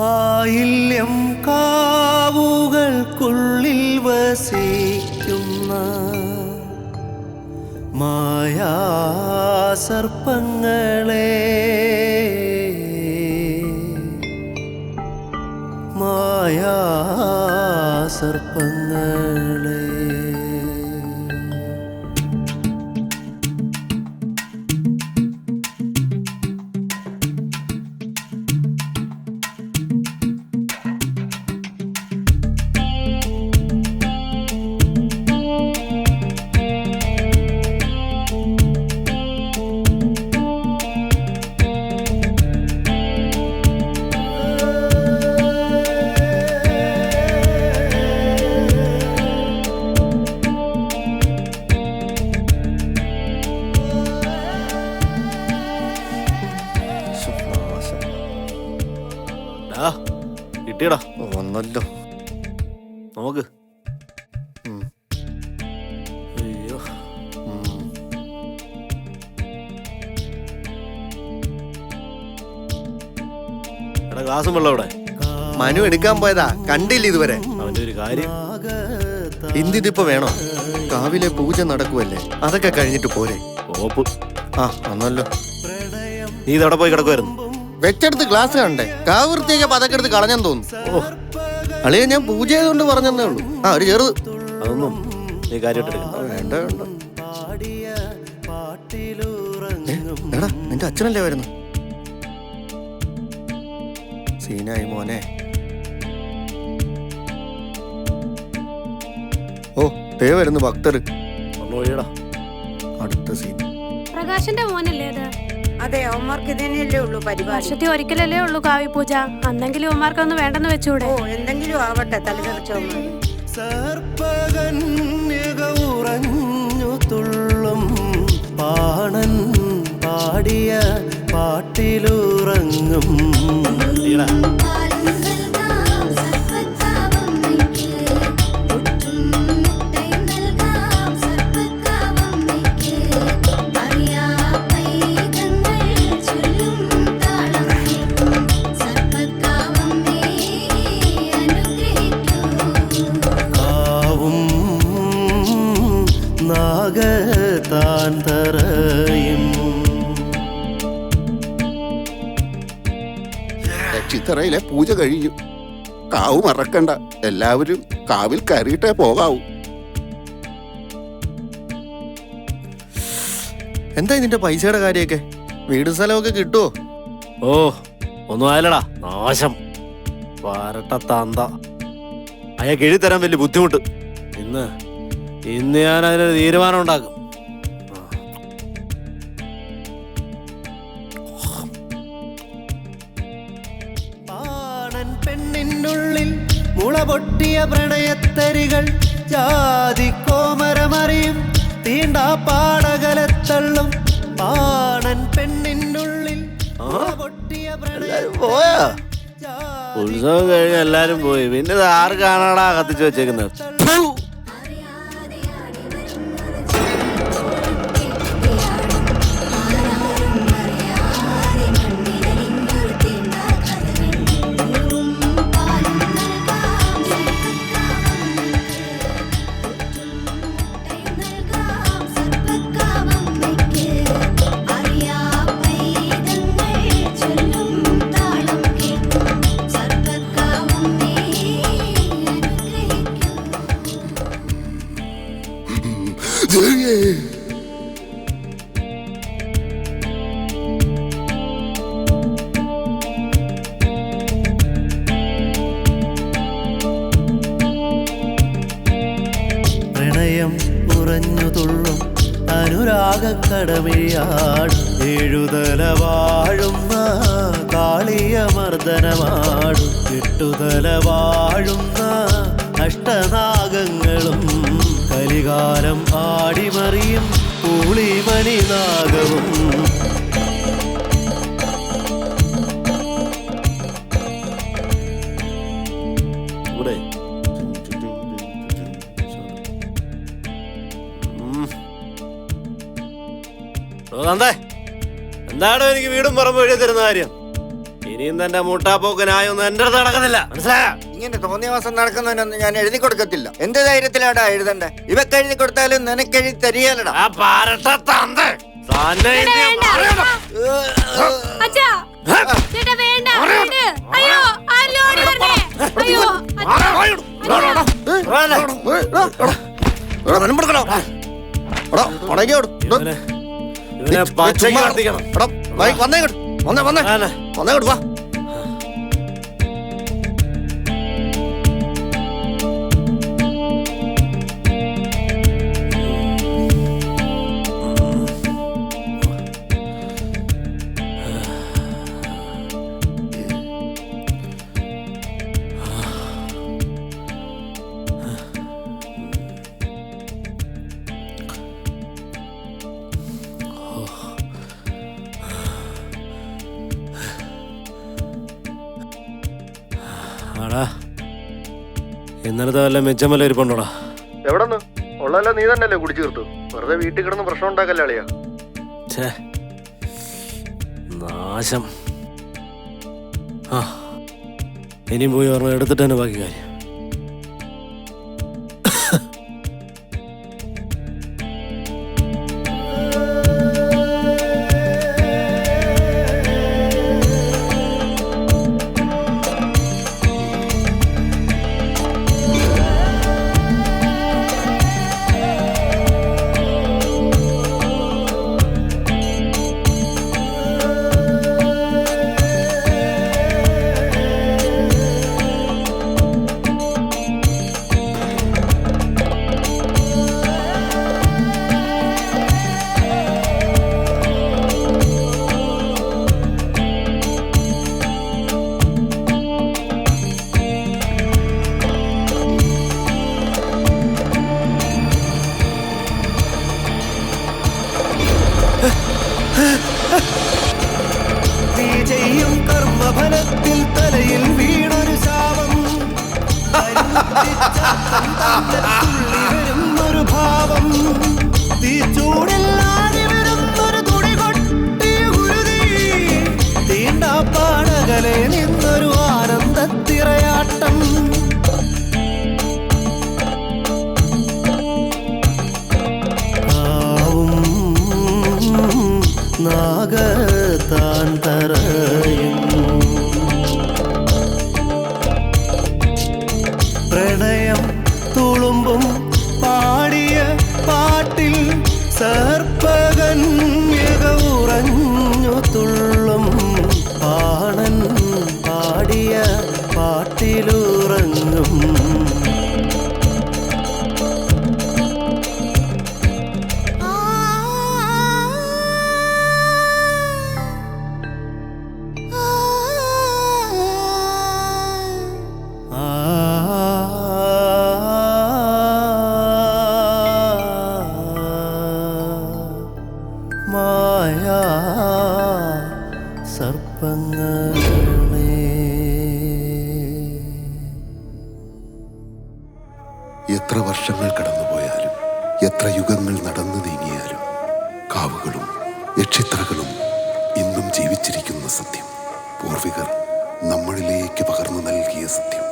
ആയില്യം കാവുകൾക്കുള്ളിൽ വസിക്കുന്ന മായാസർപ്പങ്ങളെ മായാസർപ്പങ്ങളെ കിട്ടിയടാ വന്നല്ലോ. നോക്ക്. അയ്യോ എടാ ഗ്ലാസും വെള്ളം ഇവിടെ. മനു എടുക്കാൻ പോയതാ, കണ്ടില്ല ഇതുവരെ. അവന്റെ ഒരു കാര്യം എന്തിതിപ്പോ വേണോ? കാവിലെ പൂജ നടക്കുവല്ലേ, അതൊക്കെ കഴിഞ്ഞിട്ട് പോരെ. ഓപ്പ്. ആ വന്നല്ലോ. നീ ഇതവിടെ പോയി കിടക്കുമായിരുന്നു. വെച്ചെടുത്ത് ഗ്ലാസ് കണ്ടേ, കാവ് വൃത്തിയൊക്കെ അതൊക്കെ എടുത്ത് കളഞ്ഞെന്ന് തോന്നുന്നു. ഓ അളിയെ ഞാൻ പൂജ ചെയ്തുകൊണ്ട് പറഞ്ഞതേ ഉള്ളൂ. ആ ഒരു ചെറുത്. അതൊന്നും നീ കാര്യമായിട്ട് എടുക്കണ്ട. വേണ്ട വേണ്ട. എടാ നിന്റെ അച്ഛനല്ലേ വരുന്നു? സീനായി മോനെ. ഓ ദേ വരുന്നു ഭക്തർ. ഒന്നുകൂടിയടാ. അടുത്ത സീൻ. പ്രകാശന്റെ മോനല്ലേ അത്? അതെ, അവന്മാർക്ക് ഇതന്നെയല്ലേ ഉള്ളൂ പരിപാടി. വർഷത്തിൽ ഒരിക്കലല്ലേ ഉള്ളൂ കാവ്യ പൂജ. അന്നെങ്കിലും അവന്മാർക്കൊന്നും വേണ്ടെന്ന് വെച്ചൂടെ? ഓ എന്തെങ്കിലും ആവട്ടെ, തലതെറിച്ചവന്മാർ. സർപ്പകന്യക ഉറഞ്ഞു തുള്ളും പാണൻ പാടിയ പാട്ടിലുറങ്ങും. നാഗതാൻ തറയും ചിത്തറയിലെ പൂജ കഴിഞ്ഞു. കാവ് മറക്കണ്ട, എല്ലാവരും കാവിൽ കയറിയിട്ടേ പോകാവൂ. എന്താ ഇതിന്റെ പൈസയുടെ കാര്യമൊക്കെ? വീട് സ്ഥലമൊക്കെ കിട്ടുവോ? ഓ ഒന്നും ആയില്ലടാ, നാശം. വരട്ടത്താന്ത അയാൾക്ക് എഴുതി തരാൻ വലിയ ബുദ്ധിമുട്ട്. ഇന്ന് ഞാൻ അതിനൊരു തീരുമാനം ഉണ്ടാക്കും. പാണൻ പെണ്ണിനുള്ളിൽ മുള പൊട്ടിയ പ്രണയത്തരികൾ ജാതി കോമരമറിയും തീണ്ടാ പാടകലത്തള്ളും. പാണൻ പെണ്ണിനുള്ളിൽ മുള പൊട്ടിയ പോയാ ഉത്സവം കഴിഞ്ഞ് എല്ലാരും പോയി. പിന്നെ ഇത് ആർക്കാണാടാ കത്തിച്ചു വെച്ചേക്കുന്നത്? പ്രണയം ഉറഞ്ഞു തുള്ളും അനുരാഗക്കടമിഴിയാട് എഴുതല വാഴുന്ന കാളിയമർദ്ദനമാടും എട്ടുതല വാഴുന്ന അഷ്ടനാഗങ്ങളും കലികാലം ആടിമറിയും പൂളിമണിനാഗവും. ഇവിടെ എന്താടോ എനിക്ക് വീടും പറമ്പ് എഴുതി തരുന്ന കാര്യം? ഇനിയും തന്റെ മുട്ടാപ്പോക്കനായൊന്നും എന്റെ അടുത്ത് നടക്കുന്നില്ല, മനസ്സിലായോ? ഇങ്ങനെ തോന്നിയ നടക്കുന്നതിനൊന്നും ഞാൻ എഴുതി കൊടുക്കത്തില്ല. എന്ത് ധൈര്യത്തിലാടാ എഴുതണ്ടേ? ഇവക്ക് എഴുതി കൊടുത്താലും നിനക്ക് എഴുതി തരികയല്ലടാ. ആ പാരട്ട തന്ത് തന്നെ ഇനി ഞാൻ പറയണം. അച്ഛാ, ചേട്ടാ വേണ്ട, വേണ്ട. അയ്യോ, ആരെങ്കിലും ഓടി വരണേ. അയ്യോ, ഇവനെ പച്ചയ്ക്ക് കത്തിക്കണം. വാ. ആടാ, ഇന്നലത്തെ വല്ല മെച്ചം വല്ല ഇരിപ്പുണ്ടോടാ? എവിടെന്ന് ഉള്ളതല്ല നീ തന്നെയല്ലേ കുടിച്ചു തീർത്തു. വെറുതെ വീട്ടിൽ കിടന്ന് പ്രശ്നം ഉണ്ടാക്കല്ലേ അളിയാ. ഛേ, നാശം. ആ, ഇനിയും പോയി പറഞ്ഞ എടുത്തിട്ട് തന്നെ ബാക്കി കാര്യം. നീ ചെയ്യും കർമ്മഫലത്തിൽ തലയിൽ വീണൊരു ശാപം, വരുന്നൊരു ഭാവം, തീച്ചൂടില്ലാതെ വരുന്നൊരു തുണി കൊട്ടിയ ഗുരുതി, തീണ്ടാപ്പാടകലെ നിന്നൊരു ആനന്ദത്തിറയാട്ടം. നാഗത്താൻ തറയും പ്രണയം തുളുമ്പും പാടിയ പാട്ടിൽ സർപ്പകൻ മികവുറഞ്ഞു തുള്ളും പാണൻ പാടിയ പാട്ടിലുറങ്ങും. മായാ സർപ്പങ്ങളേ, എത്ര വർഷങ്ങൾ കടന്നുപോയാലും എത്ര യുഗങ്ങൾ നടന്നു നീങ്ങിയാലും കാവുകളും നക്ഷത്രങ്ങളും ഇന്നും ജീവിച്ചിരിക്കുന്ന സത്യം, പൂർവികർ നമ്മളിലേക്ക് പകർന്നു നൽകിയ സത്യം.